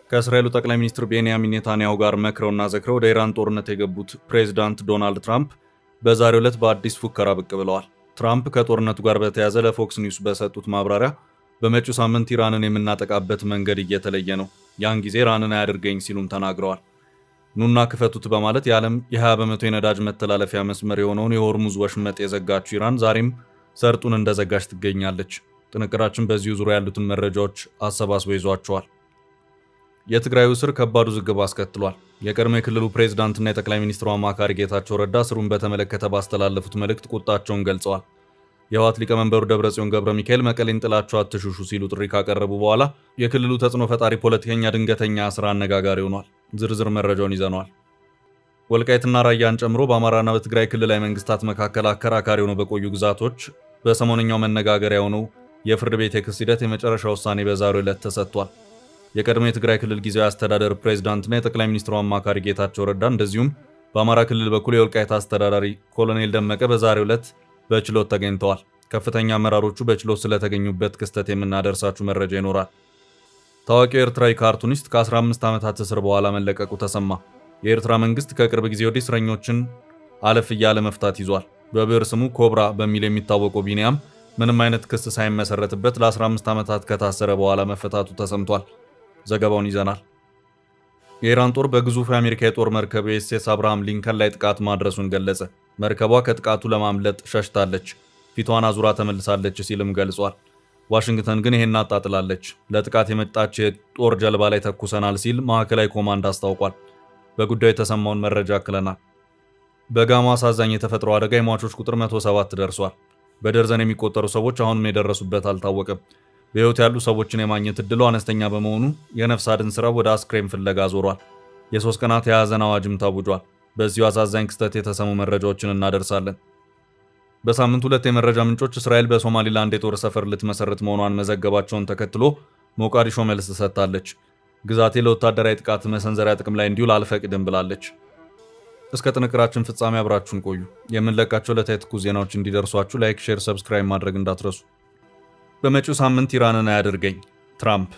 ከእስራኤሉ ጠቅላይ ሚኒስትር ቤንያሚን ኔታንያሁ ጋር መክረውና ዘክረው ወደ ኢራን ጦርነት የገቡት ፕሬዚዳንት ዶናልድ ትራምፕ በዛሬው ዕለት በአዲስ ፉከራ ብቅ ብለዋል። ትራምፕ ከጦርነቱ ጋር በተያያዘ ለፎክስ ኒውስ በሰጡት ማብራሪያ በመጪው ሳምንት ኢራንን የምናጠቃበት መንገድ እየተለየ ነው፣ ያን ጊዜ ኢራንን አያድርገኝ ሲሉም ተናግረዋል። ኑና ክፈቱት በማለት የዓለም የ20 በመቶ የነዳጅ መተላለፊያ መስመር የሆነውን የሆርሙዝ ወሽመጥ የዘጋችው ኢራን ዛሬም ሰርጡን እንደዘጋች ትገኛለች። ጥንቅራችን በዚሁ ዙሪያ ያሉትን መረጃዎች አሰባስበው ይዟቸዋል። የትግራዩ እስር ከባድ ውዝግብ አስከትሏል። የቀድሞ የክልሉ ፕሬዝዳንትና የጠቅላይ ሚኒስትሩ አማካሪ ጌታቸው ረዳ እስሩን በተመለከተ ባስተላለፉት መልእክት ቁጣቸውን ገልጸዋል። የህወሓት ሊቀመንበሩ ደብረጽዮን ገብረ ሚካኤል መቀሌን ጥላችሁ አትሹሹ ሲሉ ጥሪ ካቀረቡ በኋላ የክልሉ ተጽዕኖ ፈጣሪ ፖለቲከኛ ድንገተኛ እስር አነጋጋሪ ሆኗል። ዝርዝር መረጃውን ይዘነዋል። ወልቃይትና ራያን ጨምሮ በአማራና በትግራይ ክልላዊ መንግስታት መካከል አከራካሪ ሆነው በቆዩ ግዛቶች በሰሞነኛው መነጋገሪያ የሆነው የፍርድ ቤት የክስ ሂደት የመጨረሻ ውሳኔ በዛሬው ዕለት ተሰጥቷል። የቀድሞ የትግራይ ክልል ጊዜያዊ አስተዳደር ፕሬዝዳንትና የጠቅላይ ሚኒስትሩ አማካሪ ጌታቸው ረዳ እንደዚሁም በአማራ ክልል በኩል የወልቃይት አስተዳዳሪ ኮሎኔል ደመቀ በዛሬው ዕለት በችሎት ተገኝተዋል። ከፍተኛ አመራሮቹ በችሎት ስለተገኙበት ክስተት የምናደርሳችሁ መረጃ ይኖራል። ታዋቂው ኤርትራዊ ካርቱኒስት ከ15 ዓመታት እስር በኋላ መለቀቁ ተሰማ። የኤርትራ መንግስት ከቅርብ ጊዜ ወዲህ እስረኞችን አለፍ እያለ መፍታት ይዟል። በብዕር ስሙ ኮብራ በሚል የሚታወቀው ቢኒያም ምንም አይነት ክስ ሳይመሰረትበት ለ15 ዓመታት ከታሰረ በኋላ መፈታቱ ተሰምቷል። ዘገባውን ይዘናል። የኢራን ጦር በግዙፍ የአሜሪካ የጦር መርከብ ዩኤስኤስ አብርሃም ሊንከን ላይ ጥቃት ማድረሱን ገለጸ። መርከቧ ከጥቃቱ ለማምለጥ ሸሽታለች፣ ፊቷን አዙራ ተመልሳለች ሲልም ገልጿል። ዋሽንግተን ግን ይሄን አጣጥላለች። ለጥቃት የመጣች የጦር ጀልባ ላይ ተኩሰናል ሲል ማዕከላዊ ኮማንድ አስታውቋል። በጉዳዩ የተሰማውን መረጃ አክለናል። በጋሞ አሳዛኝ የተፈጥሮ አደጋ የሟቾች ቁጥር 107 ደርሷል። በደርዘን የሚቆጠሩ ሰዎች አሁንም የደረሱበት አልታወቀም። በሕይወት ያሉ ሰዎችን የማግኘት እድሉ አነስተኛ በመሆኑ የነፍስ አድን ስራው ወደ አስክሬን ፍለጋ ዞሯል። የ3 ቀናት የሐዘን አዋጅም ታውጇል። በዚሁ አሳዛኝ ክስተት የተሰሙ መረጃዎችን እናደርሳለን። በሳምንት 2 የመረጃ ምንጮች እስራኤል በሶማሊላንድ የጦር ሰፈር ልትመሰርት መሆኗን መዘገባቸውን ተከትሎ ሞቃዲሾ መልስ ሰጥታለች። ግዛቴ ለወታደራዊ ጥቃት መሰንዘሪያ ጥቅም ላይ እንዲውል አልፈቅድም ብላለች። እስከ ጥንቅራችን ፍጻሜ አብራችሁን ቆዩ። የምንለቃቸው ዕለታዊ ትኩስ ዜናዎች እንዲደርሷችሁ ላይክ፣ ሼር፣ ሰብስክራይብ ማድረግ እንዳትረሱ። በመጪው ሳምንት ኢራንን አያድርገኝ ትራምፕ።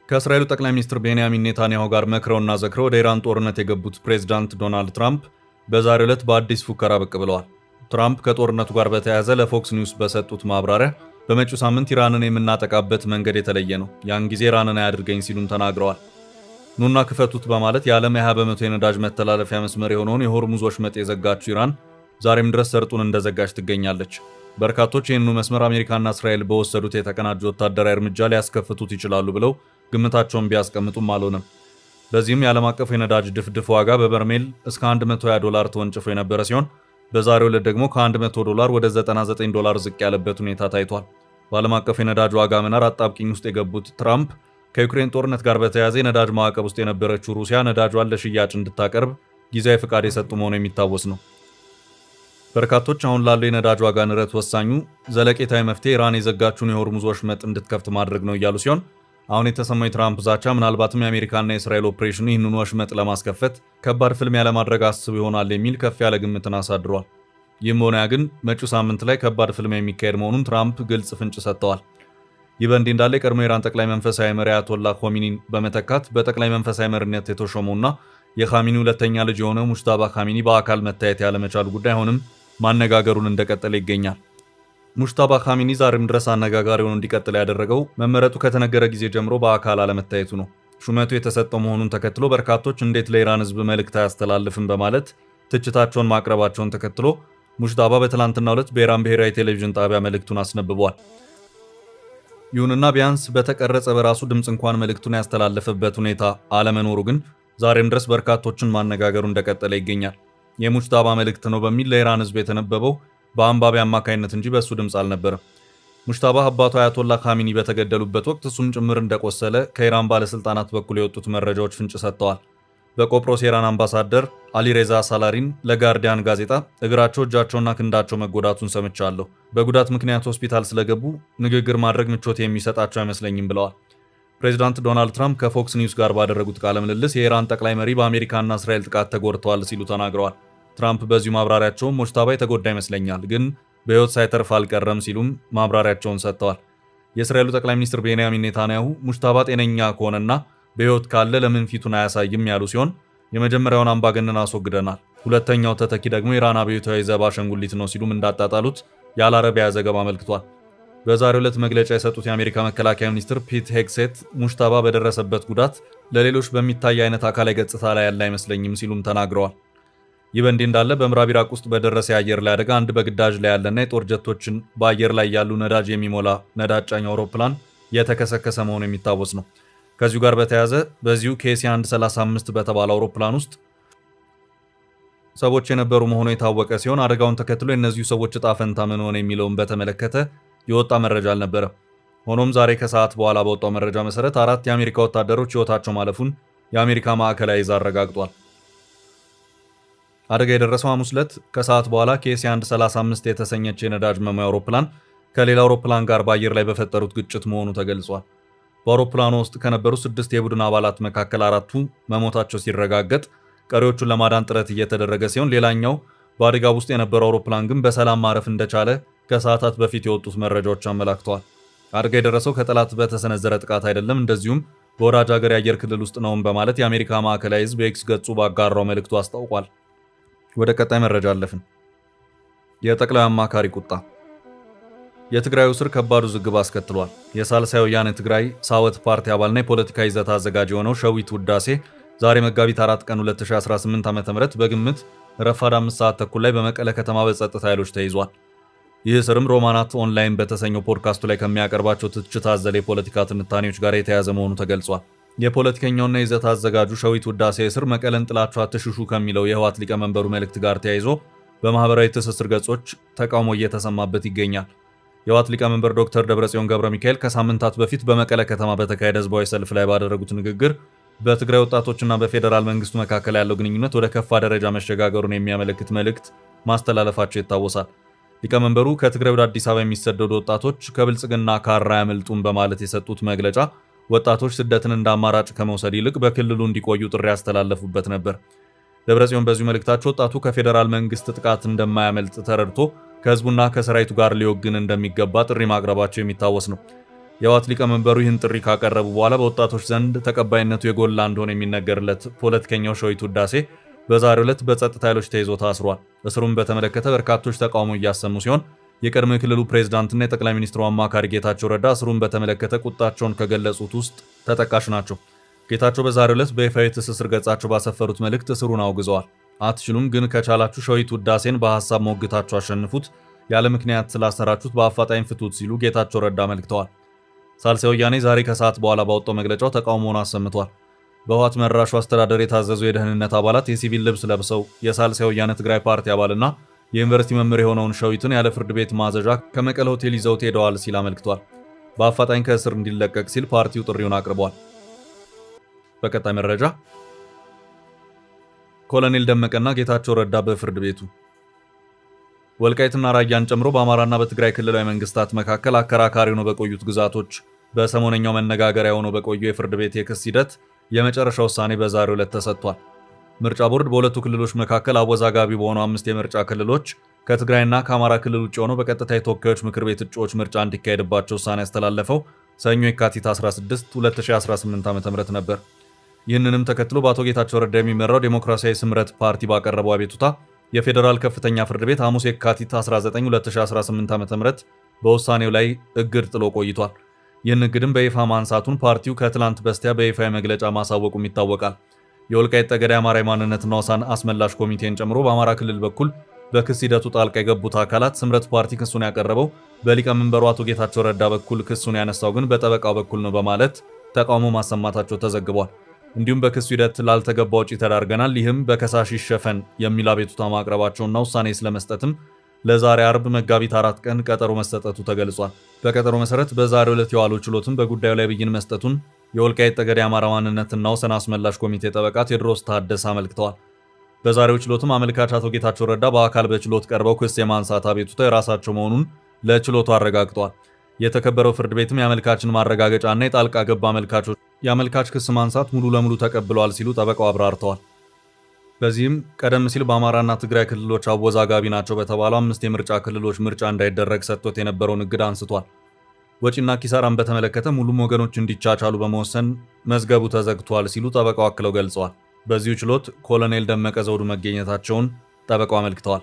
ከእስራኤሉ ጠቅላይ ሚኒስትር ቤንያሚን ኔታንያሁ ጋር መክረውና ዘክረው ወደ ኢራን ጦርነት የገቡት ፕሬዝዳንት ዶናልድ ትራምፕ በዛሬው ዕለት በአዲስ ፉከራ ብቅ ብለዋል። ትራምፕ ከጦርነቱ ጋር በተያያዘ ለፎክስ ኒውስ በሰጡት ማብራሪያ በመጪው ሳምንት ኢራንን የምናጠቃበት መንገድ የተለየ ነው፣ ያን ጊዜ ኢራንን አያድርገኝ ሲሉም ተናግረዋል። ኑና ክፈቱት በማለት የዓለም የ20 በመቶ የነዳጅ መተላለፊያ መስመር የሆነውን የሆርሙዝ ወሽመጥ የዘጋችው ኢራን ዛሬም ድረስ ሰርጡን እንደዘጋች ትገኛለች። በርካቶች ይህንኑ መስመር አሜሪካና እስራኤል በወሰዱት የተቀናጀ ወታደራዊ እርምጃ ሊያስከፍቱት ይችላሉ ብለው ግምታቸውን ቢያስቀምጡም አልሆነም። በዚህም የዓለም አቀፍ የነዳጅ ድፍድፍ ዋጋ በበርሜል እስከ $120 ተወንጭፎ የነበረ ሲሆን በዛሬው ዕለት ደግሞ ከ$100 ወደ $99 ዝቅ ያለበት ሁኔታ ታይቷል። በዓለም አቀፍ የነዳጅ ዋጋ መናር አጣብቂኝ ውስጥ የገቡት ትራምፕ ከዩክሬን ጦርነት ጋር በተያያዘ የነዳጅ ማዕቀብ ውስጥ የነበረችው ሩሲያ ነዳጇን ለሽያጭ እንድታቀርብ ጊዜያዊ ፍቃድ የሰጡ መሆኑ የሚታወስ ነው። በርካቶች አሁን ላለው የነዳጅ ዋጋ ንረት ወሳኙ ዘለቄታዊ መፍትሄ ኢራን የዘጋችውን የሆርሙዝ ወሽመጥ እንድትከፍት ማድረግ ነው እያሉ ሲሆን አሁን የተሰማው የትራምፕ ዛቻ ምናልባትም የአሜሪካና የእስራኤል ኦፕሬሽኑ ይህንኑ ወሽመጥ ለማስከፈት ከባድ ፍልሚያ ለማድረግ አስብ ይሆናል የሚል ከፍ ያለ ግምትን አሳድሯል። ይህም ሆነ ግን መጪው ሳምንት ላይ ከባድ ፍልሚያ የሚካሄድ መሆኑን ትራምፕ ግልጽ ፍንጭ ሰጥተዋል። ይህ በእንዲህ እንዳለ የቀድሞ የኢራን ጠቅላይ መንፈሳዊ መሪ አያቶላህ ኾሜኒን በመተካት በጠቅላይ መንፈሳዊ መሪነት የተሾመውና የኻሜኒ ሁለተኛ ልጅ የሆነው ሙጅታባ ኻሜኒ በአካል መታየት ያለመቻሉ ጉዳይ አሁንም ማነጋገሩን እንደቀጠለ ይገኛል። ሙጅታባ ኻሜኒ ዛሬም ድረስ አነጋጋሪ ሆኖ እንዲቀጥል ያደረገው መመረጡ ከተነገረ ጊዜ ጀምሮ በአካል አለመታየቱ ነው። ሹመቱ የተሰጠው መሆኑን ተከትሎ በርካቶች እንዴት ለኢራን ሕዝብ መልእክት አያስተላልፍም በማለት ትችታቸውን ማቅረባቸውን ተከትሎ ሙጅታባ በትላንትናው ዕለት በኢራን ብሔራዊ ቴሌቪዥን ጣቢያ መልእክቱን አስነብቧል። ይሁንና ቢያንስ በተቀረጸ በራሱ ድምፅ እንኳን መልእክቱን ያስተላለፈበት ሁኔታ አለመኖሩ ግን ዛሬም ድረስ በርካቶችን ማነጋገሩ እንደቀጠለ ይገኛል። የሙጅታባ መልእክት ነው በሚል ለኢራን ሕዝብ የተነበበው በአንባቢ አማካይነት እንጂ በሱ ድምፅ አልነበረም። ሙጅታባ አባቱ አያቶላህ ኻሜኒ በተገደሉበት ወቅት እሱም ጭምር እንደቆሰለ ከኢራን ባለስልጣናት በኩል የወጡት መረጃዎች ፍንጭ ሰጥተዋል። በቆጵሮስ የኢራን አምባሳደር አሊሬዛ ሳላሪን ለጋርዲያን ጋዜጣ እግራቸው፣ እጃቸውና ክንዳቸው መጎዳቱን ሰምቻለሁ፣ በጉዳት ምክንያት ሆስፒታል ስለገቡ ንግግር ማድረግ ምቾት የሚሰጣቸው አይመስለኝም ብለዋል። ፕሬዚዳንት ዶናልድ ትራምፕ ከፎክስ ኒውስ ጋር ባደረጉት ቃለ ምልልስ የኢራን ጠቅላይ መሪ በአሜሪካና እስራኤል ጥቃት ተጎድተዋል ሲሉ ተናግረዋል። ትራምፕ በዚሁ ማብራሪያቸውም ሙጅታባ የተጎዳ ይመስለኛል፣ ግን በሕይወት ሳይተርፍ አልቀረም ሲሉም ማብራሪያቸውን ሰጥተዋል። የእስራኤሉ ጠቅላይ ሚኒስትር ቤንያሚን ኔታንያሁ ሙጅታባ ጤነኛ ከሆነና በሕይወት ካለ ለምን ፊቱን አያሳይም ያሉ ሲሆን የመጀመሪያውን አምባገነን አስወግደናል፣ ሁለተኛው ተተኪ ደግሞ ኢራን አብዮታዊ ዘብ አሻንጉሊት ነው ሲሉም እንዳጣጣሉት የአልአረቢያ ዘገባ አመልክቷል። በዛሬው ዕለት መግለጫ የሰጡት የአሜሪካ መከላከያ ሚኒስትር ፒት ሄግሴት ሙሽታባ በደረሰበት ጉዳት ለሌሎች በሚታይ አይነት አካላዊ ገጽታ ላይ ያለ አይመስለኝም ሲሉም ተናግረዋል። ይህ በእንዲህ እንዳለ በምዕራብ ኢራቅ ውስጥ በደረሰ የአየር ላይ አደጋ አንድ በግዳጅ ላይ ያለና የጦር ጀቶችን በአየር ላይ ያሉ ነዳጅ የሚሞላ ነዳጅ ጫኝ አውሮፕላን የተከሰከሰ መሆኑ የሚታወስ ነው። ከዚሁ ጋር በተያያዘ በዚሁ ኬሲ 135 በተባለ አውሮፕላን ውስጥ ሰዎች የነበሩ መሆኑ የታወቀ ሲሆን አደጋውን ተከትሎ የእነዚሁ ሰዎች ዕጣ ፈንታ ምን ሆነ የሚለውን በተመለከተ የወጣ መረጃ አልነበረም። ሆኖም ዛሬ ከሰዓት በኋላ በወጣው መረጃ መሰረት 4 የአሜሪካ ወታደሮች ሕይወታቸው ማለፉን የአሜሪካ ማዕከላዊ ዕዝ አረጋግጧል። አደጋ የደረሰው ሐሙስ ዕለት ከሰዓት በኋላ ኬሲ 135 የተሰኘች የነዳጅ መሙያ አውሮፕላን ከሌላ አውሮፕላን ጋር በአየር ላይ በፈጠሩት ግጭት መሆኑ ተገልጿል። በአውሮፕላኑ ውስጥ ከነበሩ 6 የቡድን አባላት መካከል 4ቱ መሞታቸው ሲረጋገጥ ቀሪዎቹን ለማዳን ጥረት እየተደረገ ሲሆን ሌላኛው በአደጋው ውስጥ የነበረው አውሮፕላን ግን በሰላም ማረፍ እንደቻለ ከሰዓታት በፊት የወጡት መረጃዎች አመላክተዋል። አደጋ የደረሰው ከጠላት በተሰነዘረ ጥቃት አይደለም፣ እንደዚሁም በወዳጅ ሀገር የአየር ክልል ውስጥ ነውም በማለት የአሜሪካ ማዕከላዊ ዕዝ በኤክስ ገጹ ባጋራው መልእክቱ አስታውቋል። ወደ ቀጣይ መረጃ አለፍን። የጠቅላይ አማካሪ ቁጣ የትግራዩ እስር ከባድ ውዝግብ አስከትሏል። የሳልሳይ ወያነ ትግራይ ሳወት ፓርቲ አባልና የፖለቲካ ይዘት አዘጋጅ የሆነው ሸዊት ውዳሴ ዛሬ መጋቢት 4 ቀን 2018 ዓ.ም በግምት ረፋድ 5 ሰዓት ተኩል ላይ በመቀለ ከተማ በጸጥታ ኃይሎች ተይዟል። ይህ እስርም ሮማናት ኦንላይን በተሰኘው ፖድካስቱ ላይ ከሚያቀርባቸው ትችት አዘል የፖለቲካ ትንታኔዎች ጋር የተያያዘ መሆኑ ተገልጿል። የፖለቲከኛውና የይዘት አዘጋጁ ሸዊት ውዳሴ እስር መቀለን ጥላችሁ አትሽሹ ከሚለው የህወሓት ሊቀመንበሩ መልእክት ጋር ተያይዞ በማህበራዊ ትስስር ገጾች ተቃውሞ እየተሰማበት ይገኛል። የህወሓት ሊቀመንበር ዶክተር ደብረጽዮን ገብረ ሚካኤል ከሳምንታት በፊት በመቀለ ከተማ በተካሄደ ህዝባዊ ሰልፍ ላይ ባደረጉት ንግግር በትግራይ ወጣቶችና በፌዴራል መንግስቱ መካከል ያለው ግንኙነት ወደ ከፋ ደረጃ መሸጋገሩን የሚያመለክት መልእክት ማስተላለፋቸው ይታወሳል። ሊቀመንበሩ ከትግራይ ወደ አዲስ አበባ የሚሰደዱ ወጣቶች ከብልጽግና ካራ ያመልጡን በማለት የሰጡት መግለጫ ወጣቶች ስደትን እንደ አማራጭ ከመውሰድ ይልቅ በክልሉ እንዲቆዩ ጥሪ ያስተላለፉበት ነበር። ደብረጽዮን በዚሁ መልእክታቸው ወጣቱ ከፌዴራል መንግስት ጥቃት እንደማያመልጥ ተረድቶ ከህዝቡና ከሰራዊቱ ጋር ሊወግን እንደሚገባ ጥሪ ማቅረባቸው የሚታወስ ነው። የህወሓት ሊቀመንበሩ ይህን ጥሪ ካቀረቡ በኋላ በወጣቶች ዘንድ ተቀባይነቱ የጎላ እንደሆነ የሚነገርለት ፖለቲከኛው ሸዊት ውዳሴ በዛሬው ዕለት በጸጥታ ኃይሎች ተይዞ ታስሯል። እስሩን በተመለከተ በርካቶች ተቃውሞ እያሰሙ ሲሆን የቀድሞ የክልሉ ፕሬዝዳንትና የጠቅላይ ሚኒስትሩ አማካሪ ጌታቸው ረዳ እስሩን በተመለከተ ቁጣቸውን ከገለጹት ውስጥ ተጠቃሽ ናቸው። ጌታቸው በዛሬው ዕለት በይፋዊ ትስስር ገጻቸው ባሰፈሩት መልእክት እስሩን አውግዘዋል። አትችሉም፣ ግን ከቻላችሁ ሸዊት ውዳሴን በሐሳብ ሞግታችሁ አሸንፉት፣ ያለ ምክንያት ስላሰራችሁት በአፋጣኝ ፍቱት ሲሉ ጌታቸው ረዳ አመልክተዋል። ሳልሳይ ወያኔ ዛሬ ከሰዓት በኋላ ባወጣው መግለጫው ተቃውሞውን አሰምቷል። በህወሓት መራሹ አስተዳደር የታዘዙ የደህንነት አባላት የሲቪል ልብስ ለብሰው የሳልሳይ ወያነ ትግራይ ፓርቲ አባልና የዩኒቨርሲቲ መምህር የሆነውን ሸዊትን ያለ ፍርድ ቤት ማዘዣ ከመቀለ ሆቴል ይዘውት ሄደዋል ሲል አመልክቷል። በአፋጣኝ ከእስር እንዲለቀቅ ሲል ፓርቲው ጥሪውን አቅርቧል። በቀጣይ መረጃ ኮሎኔል ደመቀና ጌታቸው ረዳ በፍርድ ቤቱ። ወልቃይትና ራያን ጨምሮ በአማራና በትግራይ ክልላዊ መንግስታት መካከል አከራካሪ ሆነው በቆዩት ግዛቶች በሰሞነኛው መነጋገሪያ ሆኖ በቆየው የፍርድ ቤት የክስ ሂደት የመጨረሻ ውሳኔ በዛሬው ዕለት ተሰጥቷል። ምርጫ ቦርድ በሁለቱ ክልሎች መካከል አወዛጋቢ በሆኑ 5 የምርጫ ክልሎች ከትግራይና ከአማራ ክልል ውጭ ሆነው በቀጥታ የተወካዮች ምክር ቤት እጩዎች ምርጫ እንዲካሄድባቸው ውሳኔ ያስተላለፈው ሰኞ የካቲት 16 2018 ዓ.ም ነበር። ይህንንም ተከትሎ በአቶ ጌታቸው ረዳ የሚመራው ዴሞክራሲያዊ ስምረት ፓርቲ ባቀረበው አቤቱታ የፌዴራል ከፍተኛ ፍርድ ቤት ሐሙስ የካቲት 19 2018 ዓ.ም በውሳኔው ላይ እግድ ጥሎ ቆይቷል። ይህን እግድም በይፋ ማንሳቱን ፓርቲው ከትላንት በስቲያ በይፋ መግለጫ ማሳወቁም ይታወቃል። የወልቃይት ጠገዴ አማራ የማንነትና ወሰን አስመላሽ ኮሚቴን ጨምሮ በአማራ ክልል በኩል በክስ ሂደቱ ጣልቃ የገቡት አካላት ስምረት ፓርቲ ክሱን ያቀረበው በሊቀመንበሩ አቶ ጌታቸው ረዳ በኩል ክሱን ያነሳው ግን በጠበቃው በኩል ነው በማለት ተቃውሞ ማሰማታቸው ተዘግቧል። እንዲሁም በክሱ ሂደት ላልተገባ ወጪ ተዳርገናል፣ ይህም በከሳሽ ይሸፈን የሚል አቤቱታ ማቅረባቸውና ውሳኔ ስለመስጠትም ለዛሬ አርብ መጋቢት 4 ቀን ቀጠሮ መሰጠቱ ተገልጿል። በቀጠሮ መሰረት በዛሬው ዕለት የዋለው ችሎትም በጉዳዩ ላይ ብይን መስጠቱን የወልቃይት ጠገዴ አማራ ማንነትና ወሰን አስመላሽ ኮሚቴ ጠበቃ ቴዎድሮስ ታደሰ አመልክተዋል። በዛሬው ችሎትም አመልካች አቶ ጌታቸው ረዳ በአካል በችሎት ቀርበው ክስ የማንሳት አቤቱታ የራሳቸው መሆኑን ለችሎቱ አረጋግጠዋል። የተከበረው ፍርድ ቤትም የአመልካችን ማረጋገጫና የጣልቃ ገብ አመልካቾች የአመልካች ክስ ማንሳት ሙሉ ለሙሉ ተቀብለዋል ሲሉ ጠበቃው አብራርተዋል። በዚህም ቀደም ሲል በአማራና ትግራይ ክልሎች አወዛጋቢ ናቸው በተባሉ 5 የምርጫ ክልሎች ምርጫ እንዳይደረግ ሰጥቶት የነበረውን እግድ አንስቷል። ወጪና ኪሳራን በተመለከተ ሁሉም ወገኖች እንዲቻቻሉ በመወሰን መዝገቡ ተዘግቷል ሲሉ ጠበቃው አክለው ገልጸዋል። በዚሁ ችሎት ኮሎኔል ደመቀ ዘውዱ መገኘታቸውን ጠበቃው አመልክተዋል።